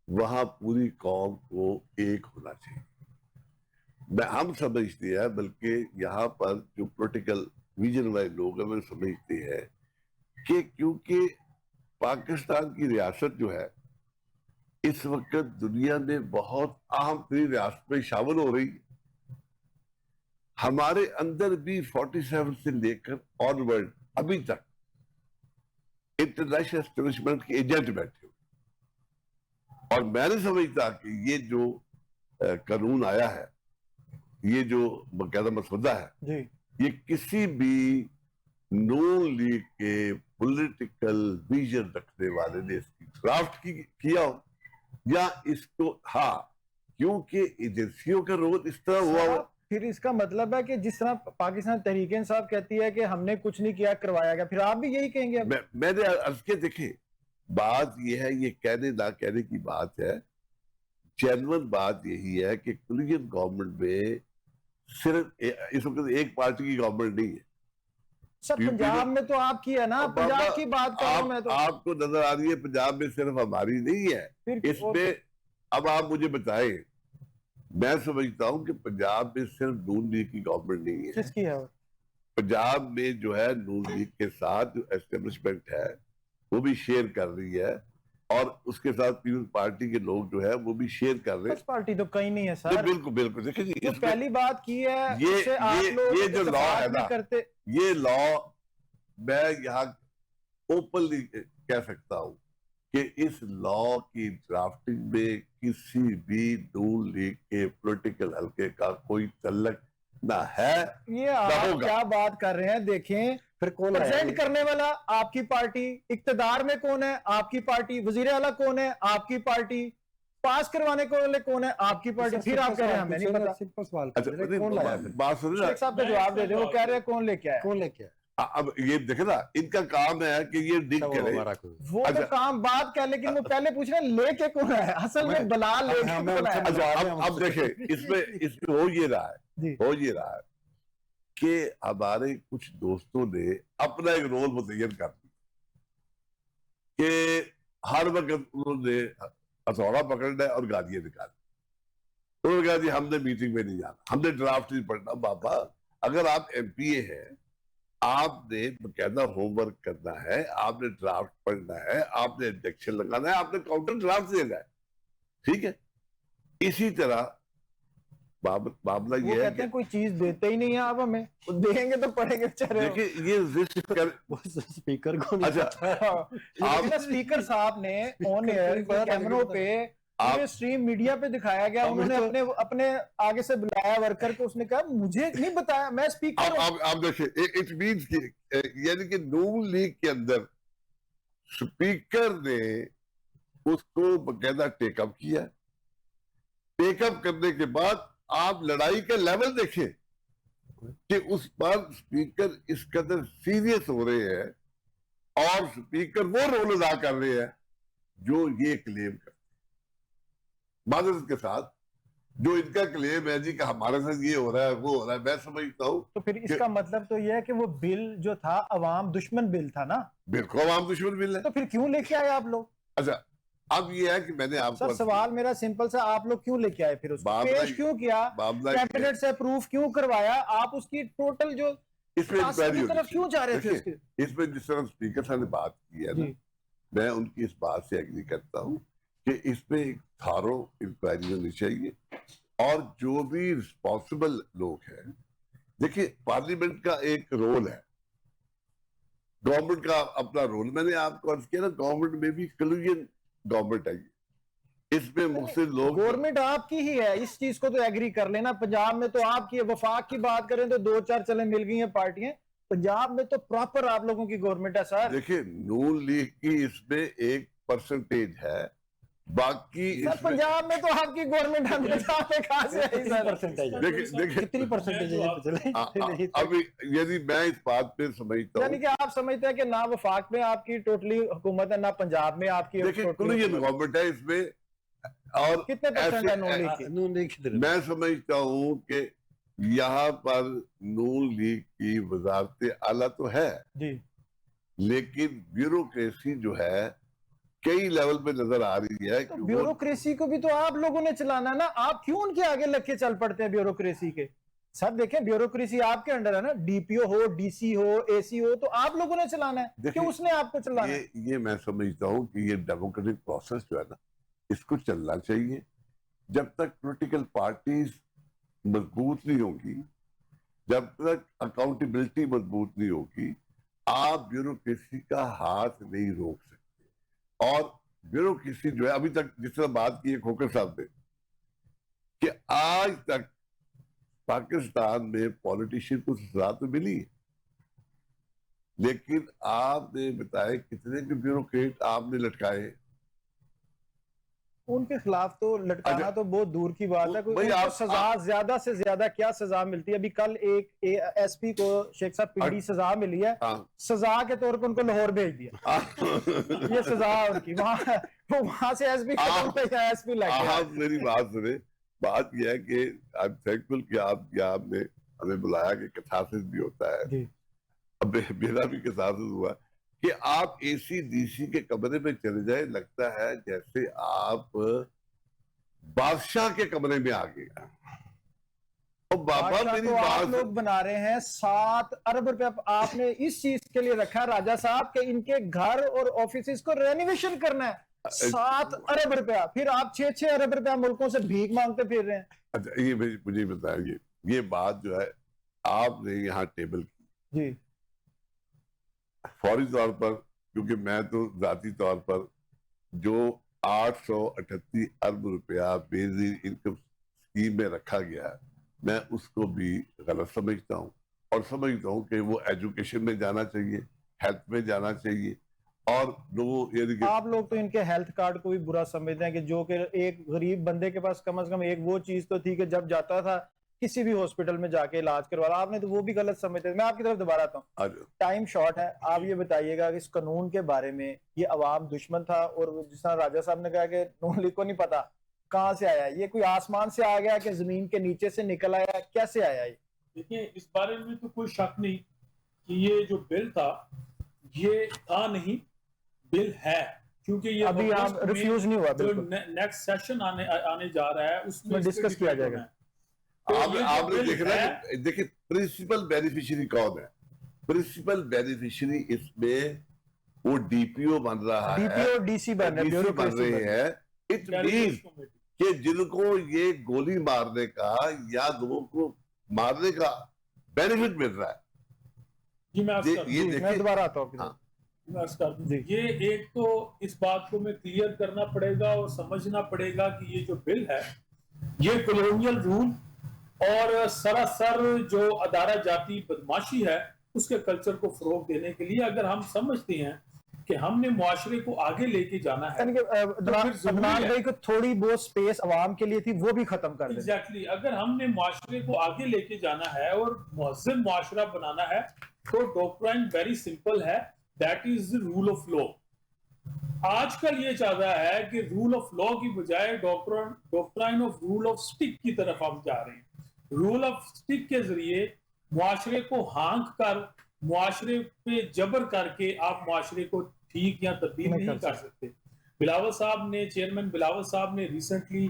वहां पूरी कौम को एक होना चाहिए। हम समझते हैं, बल्कि यहाँ पर जो पॉलिटिकल विजन वाले लोग हैं वो समझते हैं कि क्योंकि पाकिस्तान की रियासत जो है इस वक्त दुनिया में बहुत अहम तरीन रियासत में शामिल हो रही है। हमारे अंदर भी 47 से लेकर ऑनवर्ड अभी तक इंटरनेशनल एस्टेब्लिशमेंट के एजेंट बैठे हुए, और मैं नहीं समझता कि ये जो कानून आया है, ये जो बकायदा मसौदा है, जी, ये किसी भी नून लीग के पॉलिटिकल विजन रखने वाले ने इसकी ड्राफ्ट किया हो, या इसको, हाँ, क्योंकि एजेंसियों का रोल इस तरह हुआ हो। फिर इसका मतलब है कि जिस तरह पाकिस्तान तहरीक इंसाफ कहती है कि हमने कुछ नहीं किया, करवाया गया, फिर आप भी यही कहेंगे अब? मैंने अर्ज के देखे, बात यह है, ये कहने ना कहने की बात है, जेन्युइन बात यही है कि कोलिशन गवर्नमेंट में सिर्फ इस वक्त एक पार्टी की गवर्नमेंट नहीं है। सर पंजाब में तो आपकी है ना, पंजाब की बात कर रहा हूं मैं तो। आपको नजर आ रही है पंजाब में सिर्फ हमारी नहीं है फिर इसमें। अब आप मुझे बताएं मैं समझता हूं कि पंजाब में सिर्फ नून लीग की गवर्नमेंट नहीं है, किसकी है वो? पंजाब में जो है नून लीग के साथ जो एस्टेब्लिशमेंट है वो भी शेयर कर रही है, और उसके साथ पीपल्स पार्टी के लोग जो है वो भी शेयर कर रहे पीपल्स पार्टी तो कहीं नहीं है हैं। सर। बिल्कुल बिल्कुल, देखिए जी, जो इसमें पहली बात की है ये उससे आप लोग ये जो लॉ इत्तेफाक है नहीं ना, करते। ये लॉ मैं यहाँ ओपनली कह सकता हूं कि इस लॉ की ड्राफ्टिंग में किसी भी नून लीग के पॉलिटिकल हलके का कोई तल्लक ना है ये ना आप होगा। क्या बात कर रहे हैं? देखें, फिर कौन आया प्रेजेंट ये? करने वाला आपकी पार्टी, इक्तदार में कौन है? आपकी पार्टी। वजीर आला कौन है? आपकी पार्टी। पास करवाने को वाले कौन है? आपकी पार्टी। सर, फिर आप कह रहे हैं हमें नहीं पता। सिंपल सवाल अच्छा, पूछ रहे, नहीं, कौन लाया फिर? बात सुनिए शेख साहब का जवाब दे दे। वो कह रहे हैं कौन लेके आया। कौन लेके आया? अब ये देखे ना, इनका काम है कि ये डिग वो करे। हमारा कोई वो तो अच्छा। काम बात क्या, लेकिन वो पहले पूछ रहे हैं लेके कौन है। असल में दलाल लेके हमें कौन उनसे है? अच्छा, जवाब है, अब हमसे। देखें, इसमें हो ये रहा जी। है, हो ये रहा है कि हमारे कुछ दोस्तों ने अपना एक रोल मुतय्यन कर दिया कि हर वक्त उन्होंने हथौड़ा पकड़ना है और गालियां निकालनी। उन्होंने कहा जी हमने मीटिंग में नहीं जाना, हमने ड्राफ्ट नहीं पढ़ना। बाबा, अगर आप एमपीए हैं, आपने बकायदा होमवर्क करना है, आपने ड्राफ्ट पढ़ना है, आपने इंजेक्शन लगाना है, आपने काउंटर ड्राफ्ट देना है, ठीक है। इसी तरह मामला वो ये है कहते हैं कोई चीज देते ही नहीं है आप हमें, वो देंगे तो पढ़ेंगे बेचारे। देखिए ये रिस्क कर। वो स्पीकर को नहीं अच्छा, पता। लेकिन स्पीकर साहब ने ऑन एयर कैमरों पे पूरे स्ट्रीम मीडिया पे दिखाया गया, हमें उन्होंने तो- अपने अपने आगे से बुलाया वर्कर को, उसने कहा मुझे नहीं बताया, मैं स्पीकर हूं। आप देखिए, इट मींस कि यानी कि नून लीग के अंदर स्पीकर ने उसको बकायदा टेकअप किया। टेकअप करने के बाद आप लड़ाई का लेवल देखें कि उस पर स्पीकर इस कदर सीरियस हो रहे हैं और स्पीकर वो रोल अदा कर रहे हैं जो ये क्लेम करते हैं। माजरत के साथ जो इनका क्लेम है जी कि हमारे साथ ये हो रहा है, वो हो रहा है, मैं समझता हूं तो फिर इसका मतलब तो यह है कि वो बिल जो था अवाम दुश्मन बिल था ना, बिल्कुल आवाम दुश्मन बिल है। तो फिर क्यों लेके आए आप लोग? अच्छा, अब ये है कि मैंने आपको सर सवाल मेरा सिंपल सा, आप लोग क्यों लेके आए फिर उसको? मामला पेश क्यों किया? मामला ये है, कैबिनेट से अप्रूव क्यों करवाया? आप उसकी टोटल जो इसमें कास्ट इंक्वायरी की होनी तरफ क्यों जा रहे थे चाहिए। उसके? देखिए, इसमें जिस तरह स्पीकर साहब ने बात की है ना, जी। मैं उनकी इस बात से एग्री करता हूं कि इसमें एक थारो इंक्वायरी होनी चाहिए, और जो भी रिस्पॉन्सिबल लोग हैं, देखिए पार्लियामेंट का एक रोल है, गवर्नमेंट का अपना रोल। मैंने आपको अर्ज किया ना, गवर्नमेंट में भी कलूजन गवर्नमेंट है, इसमें मुख्तलिफ लोग। गवर्नमेंट आपकी ही है, इस चीज को तो एग्री कर लेना। पंजाब में तो आपकी है। वफाक की बात करें तो दो चार चले मिल गई हैं पार्टियां, पंजाब में तो प्रॉपर आप लोगों की गवर्नमेंट है सर। देखिए, नून लीग की इसमें 1% है, बाकी सर इसमें पंजाब में तो आपकी गवर्नमेंट है, पंजाब में कहां से आई सर? परसेंटेज है? देखिए कितनी परसेंटेज है ये तो चले? अभी यदि मैं इस बात पे समझता यानी हूँ, कि आप समझते हैं कि ना वफाक में आपकी टोटली हुकूमत है, ना पंजाब में आपकी देखिए totally कलूजन हुकूमत है। गवर्नमेंट है इसमें, और कितने परसेंट है नून लीग की? नून लीग की तरफ। मैं समझता हूँ कि यहाँ पर नून लीग की वजारत आला तो है, जी। लेकिन ब्यूरोक्रेसी जो है कई लेवल पे नजर आ रही है तो कि वो ब्यूरोक्रेसी को भी तो आप लोगों ने चलाना है ना, आप क्यों उनके आगे लग के चल पड़ते हैं ब्यूरोक्रेसी के? सब देखें, ब्यूरोक्रेसी आपके अंडर है ना, डीपीओ हो, डीसी हो, एसी हो, तो आप लोगों ने चलाना है, देखिए, क्यों उसने आपको चलाना है? ये मैं समझता हूँ कि ये डेमोक्रेटिक प्रोसेस जो है ना, इसको चलना चाहिए। जब तक पॉलिटिकल पार्टीज मजबूत नहीं होगी, जब तक अकाउंटेबिलिटी मजबूत नहीं होगी, आप ब्यूरोक्रेसी का हाथ नहीं रोक सकते। और ब्यूरोक्रेसी जो है, अभी तक जिस तरह बात की है खोकर साहब ने, कि आज तक पाकिस्तान में पॉलिटिशियन को सजा तो मिली है, लेकिन आपने बताए कितने के ब्यूरोक्रेट आपने लटकाए। उनके खिलाफ तो लटकाना अच्छा, तो बहुत दूर की बात है। कोई भाई उनको आप- सजा ज्यादा से ज्यादा क्या सजा मिलती है? अभी कल एक एसपी को शेख साहब पीडी सजा मिली है, हाँ। सजा के तौर पर उनको लाहौर भेज दिया। ये सजा है उनकी, वहां से एसपी एसपी लग गया। आप मेरी बात सुने, बात यह है कि आई एम थैंकफुल कि आपने हमें बुलाया कि कैथारसिस भी होता है। जी। अब मेरा भी कैथारसिस हुआ कि आप एसी डीसी के कमरे में चले जाए, लगता है जैसे आप बादशाह के कमरे में आ गया। और बाबा बादशाह मेरी तो आप बात, लोग बना रहे हैं 7 अरब रुपया आपने इस चीज के लिए रखा है राजा साहब के इनके घर और ऑफिस को रेनोवेशन करना है। 7 अरब रुपया, फिर आप 6-6 अरब रुपया मुल्कों से भीख मांगते फिर रहे हैं। अच्छा ये मुझे बताइए, ये बात जो है आपने यहाँ टेबल की जी फौरी तौर पर, क्योंकि मैं तो जाती तौर पर जो 838 अरब रुपया बेसिक इनकम स्कीम में रखा गया है, मैं उसको भी गलत समझता हूँ और समझता हूँ कि वो एजुकेशन में जाना चाहिए, हेल्थ में जाना चाहिए। और लोग यानी कि आप लोग तो इनके हेल्थ कार्ड को भी बुरा समझते हैं कि जो कि एक गरीब बंदे के पास कम से कम एक वो चीज तो थी कि जब जाता था किसी भी हॉस्पिटल में जाके इलाज करवा, आपने तो वो भी गलत समझते। मैं आपकी तरफ दोबारा आता हूँ, आज टाइम शॉर्ट है। आप ये बताइएगा कि इस कानून के बारे में ये अवाम दुश्मन था और जिस तरह राजा साहब ने कहा कि नून लीग को नहीं पता कहाँ से आया, ये कोई आसमान से आ गया कि जमीन के नीचे से निकल आया, कैसे आया ये? देखिए इस बारे में तो कोई शक नहीं कि ये जो बिल था ये था नहीं, बिल है, क्योंकि ये अभी आप अगस्त में रिफ्यूज नहीं हुआ, जो बिल्कुल नेक्स्ट सेशन आने जा रहा है उसमें डिस्कस किया जाएगा। तो आपने ये जो आपने बिल देखना है, है, देखिए प्रिंसिपल बेनिफिशियरी कौन है? प्रिंसिपल बेनिफिशियरी इसमें वो डीपीओ बन रहा है, डीपीओ डीसी बन रहे, डीसी बन ब्यूरोक्रेसी रहे बन रही। हैं। It mean delegates committee. कि जिनको ये गोली मारने का या लोगों को मारने का बेनिफिट मिल रहा है, जी मैं ये आपका जी, मैं देखिए। दोबारा आता हूँ आपकी हाँ। तरफ। मैं अर्ज कर दूं, जी। ये एक तो इस बात को मैं क्लियर करना पड़ेगा और समझना पड़ेगा कि ये जो बिल है ये कॉलोनियल रूल और सरासर जो अदारा जाती बदमाशी है उसके कल्चर को फरोग देने के लिए, अगर हम समझते हैं कि हमने मुआशरे को आगे लेके जाना है, यानी कि फिर जरूरी अदनान है। भाई को थोड़ी बहुत स्पेस अवाम के लिए थी वो भी खत्म कर दें। एग्जैक्टली अगर हमने मुआशरे को आगे लेके जाना है और मुहज्जम मुआशरा बनाना है तो डॉक्ट्राइन वेरी सिंपल है, that is the rule of law. आजकल ये चाह रहा है कि रूल ऑफ लॉ की बजाय doctrine of rule of stick की तरफ हम जा रहे हैं। रूल ऑफ स्टिक के जरिए मुआशरे को हाँक कर, मुआशरे पे जबर करके आप मुआशरे को ठीक या तब्दील नहीं कर सकते। बिलावल साहब ने, चेयरमैन बिलावल साहब ने रिसेंटली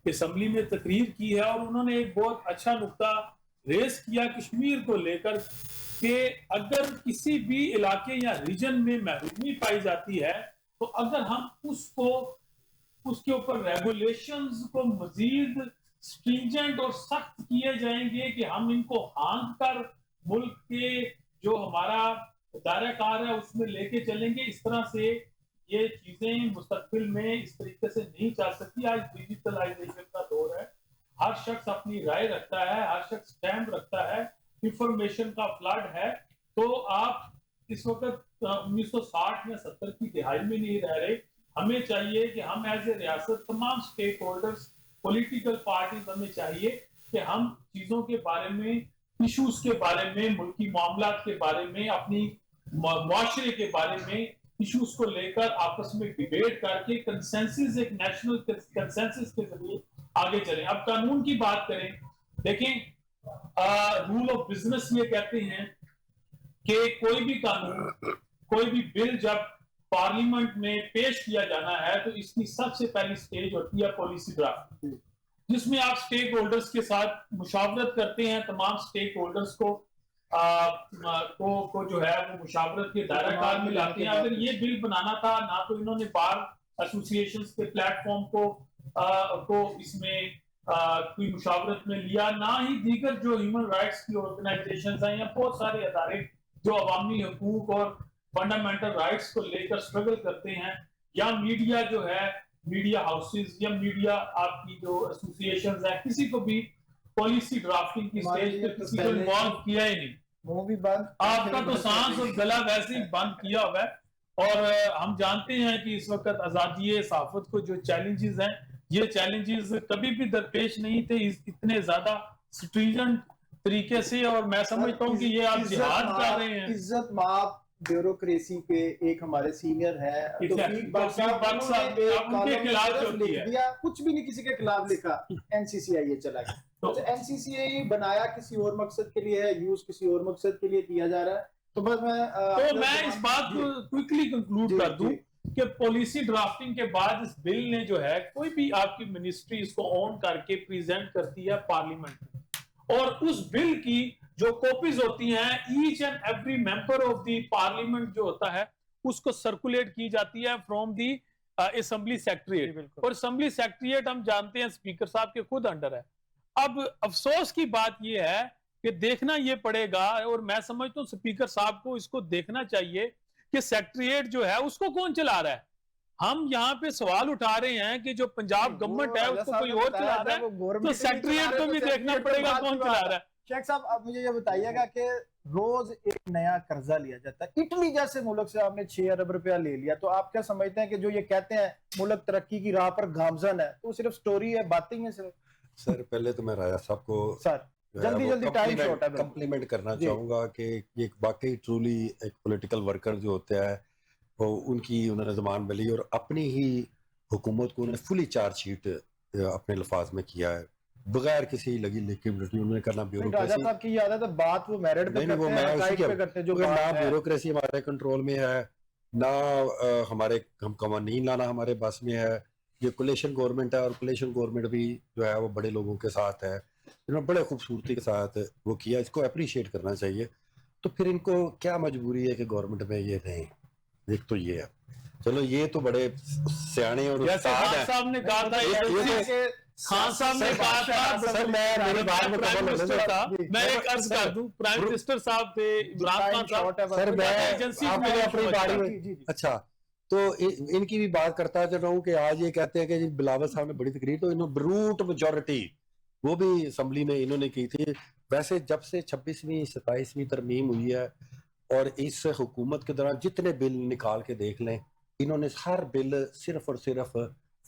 असेंबली में तकरीर की है और उन्होंने एक बहुत अच्छा नुक्ता रेस किया कश्मीर को लेकर कि अगर किसी भी इलाके या रीजन में महरूमी पाई जाती है तो अगर हम उसके ऊपर रेगुलेशंस को मजीद स्ट्रिंजेंट और सख्त किए जाएंगे कि हम इनको हाँक कर मुल्क के जो हमारा दायरा-कार है उसमें लेके चलेंगे। इस तरह से ये चीजें मुस्तकबिल में इस तरीके से नहीं चल सकती। आज डिजिटलाइजेशन का दौर है, हर शख्स अपनी राय रखता है, हर शख्स स्टैंड रखता है, इंफॉर्मेशन का फ्लड है। तो आप इस वक्त 1960 या 70 की दिहाई में नहीं रह रहे। हमें चाहिए कि हम एज ए रियासत तमाम स्टेक होल्डर्स, पॉलिटिकल पार्टीज, हमें चाहिए कि हम चीजों के बारे में, इश्यूज के बारे में, मुल्की मामलात के बारे में, अपनी मुआशरे के बारे में इश्यूज को लेकर आपस में डिबेट करके कंसेंसस, एक नेशनल कंसेंसस के जरिए आगे चलें। अब कानून की बात करें, देखें रूल ऑफ बिजनेस ये कहते हैं कि कोई भी कानून, कोई भी बिल जब पार्लियामेंट में पेश किया जाना है तो इसकी सबसे पहली स्टेज होती है पॉलिसी ड्राफ्ट, जिसमें आप स्टेक होल्डर्स के साथ मुशावरत करते हैं। तमाम स्टेक होल्डर्स को जो है वो मुशावरत के दायरा कार में लाते हैं। अगर ये बिल बनाना था, ना तो इन्होंने बार एसोसिएशंस के प्लेटफॉर्म को इसमें कोई मुशावरत में लिया, ना ही दीगर जो ह्यूमन राइट्स की ऑर्गेनाइजेशंस हैं या बहुत सारे अदारे जो अवामी हकूक और फंडामेंटल राइट्स को लेकर स्ट्रगल करते हैं, या मीडिया जो है, मीडिया हाउसेस या मीडिया आपकी जो एसोसिएशंस है, किसी को भी पॉलिसी ड्राफ्टिंग की स्टेज पे किसी को इन्वॉल्व किया ही नहीं। वो भी बंद, आपका तो सांस और गला वैसे ही बंद किया हुआ है। और हम जानते हैं कि इस वक्त आजादी सहाफत को जो चैलेंजेस हैं, ये चैलेंजेस कभी भी दरपेश नहीं थे इतने ज्यादा स्ट्रीजेंट तरीके से। और मैं समझता हूँ कि ये आप जिहाद कर रहे हैं। इज्जत माफ ब्यूरोक्रेसी के एक हमारे सीनियर है तौफीक बख्श साहब, उनके खिलाफ जो लिख दिया, कुछ भी नहीं किसी के खिलाफ लिखा, एनसीसीआई चला गया। तो एनसीसीआई बनाया किसी और मकसद के लिए है, यूज किसी और मकसद के लिए किया जा रहा है। तो बस मैं इस बात को क्विकली कंक्लूड कर दूं कि पॉलिसी ड्राफ्टिंग के बाद इस बिल ने जो है, कोई भी आपकी मिनिस्ट्री इसको ऑन करके प्रेजेंट करती है पार्लियामेंट में, और उस बिल की जो कॉपीज होती हैं each and every member of the parliament जो होता है उसको सर्कुलेट की जाती है फ्रॉम दी असेंबली सेक्रेटरीट, और असेंबली सेक्रेटरीट हम जानते हैं स्पीकर साहब के खुद अंडर है। अब अफसोस की बात यह है कि देखना यह पड़ेगा, और मैं समझता हूं स्पीकर साहब को इसको देखना चाहिए कि सेक्रेटरीट जो है उसको कौन चला रहा है। हम यहाँ पे सवाल उठा रहे हैं कि जो पंजाब गवर्नमेंट है उसको कोई और चला रहा है, तो सेक्रेटरीट को भी देखना पड़ेगा कौन चला रहा है। शेख साहब, आप मुझे ये बताइएगा कि रोज एक नया कर्जा लिया जाता है, इटली जैसे मुल्क से आपने 6 अरब रुपया ले लिया, तो आप क्या समझते हैं कि जो ये कहते हैं मुल्क तरक्की की राह पर गामजन है, तो सिर्फ स्टोरी है, बातें ही है सिर्फ? सर पहले तो मैं राजा साहब को सर जल्दी टाइम शॉर्ट है, कम्प्लीमेंट करना चाहूंगा कि ये वाकई ट्रूली एक पॉलिटिकल वर्कर जो होता है वो उनकी उन्होंने ज़बान मिली और अपनी ही हुकूमत को उन्होंने फुली चार्जशीट अपने लफाज में किया है बगैर किसी लगी लिखी उन्होंने करना ब्यूरोक्रेसी। साहब की आदत है बात वो मेरिट पे नहीं, वो मैं उसी पे करते हैं, जो ना ब्यूरोक्रेसी हमारे कंट्रोल में है ना हमारे हम कवानीन लाना हमारे बस में है। ये कोलेशन गवर्नमेंट है और कोलेशन गवर्नमेंट भी जो है वो बड़े लोगों के साथ है, इन्होंने बड़े खूबसूरती के साथ वो किया, इसको अप्रिशिएट करना चाहिए। तो फिर इनको क्या मजबूरी है कि गवर्नमेंट में ये नहीं, एक तो ये है, चलो ये तो बड़े सियाने और खान साहब ने कहा था, खान साहब ने कहा था, सर मैं प्राइम मिनिस्टर था, मैं एक अर्ज कर दूं, प्राइम मिनिस्टर साहब थे इमरान खान साहब, सर मैं एजेंसी अपनी बारी में अच्छा तो इनकी भी बात करता चल रहा हूँ कि आज ये कहते हैं कि बिलावल साहब ने बड़ी तकरीर, तो इन्होंने ब्रूट मेजॉरिटी वो भी असेंबली में इन्होंने की थी। वैसे जब से 26वीं 27वीं तरमीम हुई है और इस हुकूमत के दौरान जितने बिल निकाल के देख लें, इन्होंने हर बिल सिर्फ और सिर्फ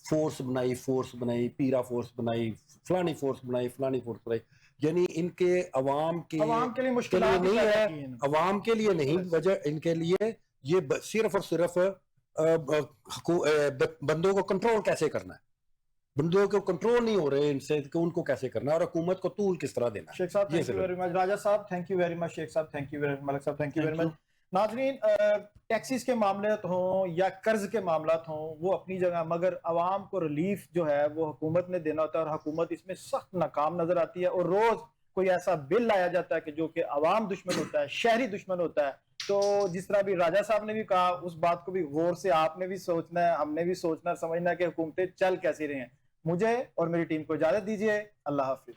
फोर्स बनाई, पीरा फोर्स बनाई, फलानी फोर्स बनाई, यानी इनके अवाम के लिए मुश्किल नहीं है, अवाम के लिए नहीं, वजह इनके लिए ये सिर्फ और सिर्फ बंदों को कंट्रोल कैसे करना है, बंदों को कंट्रोल नहीं हो रहे इनसे कि उनको कैसे करना है और हुकूमत को तूल किस तरह देना। शेख साहब थैंक यू वेरी मच, राजा साहब thank you very much, Sheikh साहब thank you very much, Malik साहब थैंक यू वेरी मच। नाजरीन, टैक्सीज के मामले हों या कर्ज के मामला हों वो अपनी जगह, मगर आवाम को रिलीफ जो है वो हुकूमत ने देना होता है और हुकूमत इसमें सख्त नाकाम नजर आती है। और रोज कोई ऐसा बिल लाया जाता है कि जो कि आवाम दुश्मन होता है, शहरी दुश्मन होता है। तो जिस तरह भी राजा साहब ने भी कहा, उस बात को भी गौर से आपने भी सोचना है, हमने भी सोचना समझना है कि हुकूमतें चल कैसी रही हैं। मुझे और मेरी टीम को इजाजत दीजिए, अल्लाह हाफिज।